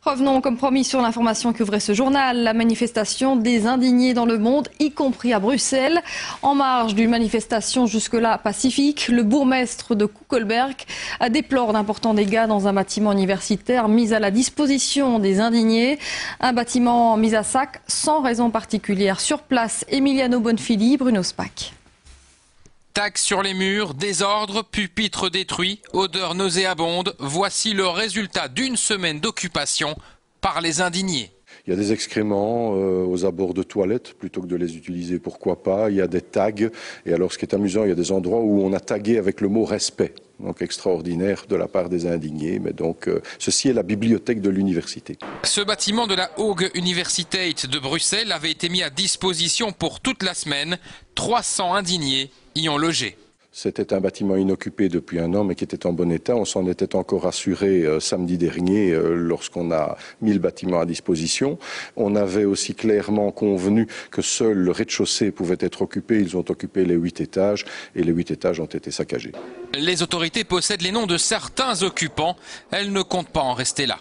Revenons comme promis sur l'information qu'ouvrait ce journal, la manifestation des indignés dans le monde, y compris à Bruxelles. En marge d'une manifestation jusque-là pacifique, le bourgmestre de Koekelberg a déploré d'importants dégâts dans un bâtiment universitaire mis à la disposition des indignés. Un bâtiment mis à sac sans raison particulière. Sur place, Emiliano Bonfili, Bruno Spack. Tags sur les murs, désordre, pupitres détruits, odeur nauséabonde. Voici le résultat d'une semaine d'occupation par les indignés. Il y a des excréments aux abords de toilettes, plutôt que de les utiliser, pourquoi pas. Il y a des tags. Et alors, ce qui est amusant, il y a des endroits où on a tagué avec le mot respect. Donc, extraordinaire de la part des indignés. Mais donc, ceci est la bibliothèque de l'université. Ce bâtiment de la Hoge Universiteit de Bruxelles avait été mis à disposition pour toute la semaine. 300 indignés y ont logé. C'était un bâtiment inoccupé depuis un an, mais qui était en bon état. On s'en était encore assuré samedi dernier lorsqu'on a mis le bâtiment à disposition. On avait aussi clairement convenu que seul le rez-de-chaussée pouvait être occupé. Ils ont occupé les 8 étages et les 8 étages ont été saccagés. Les autorités possèdent les noms de certains occupants. Elles ne comptent pas en rester là.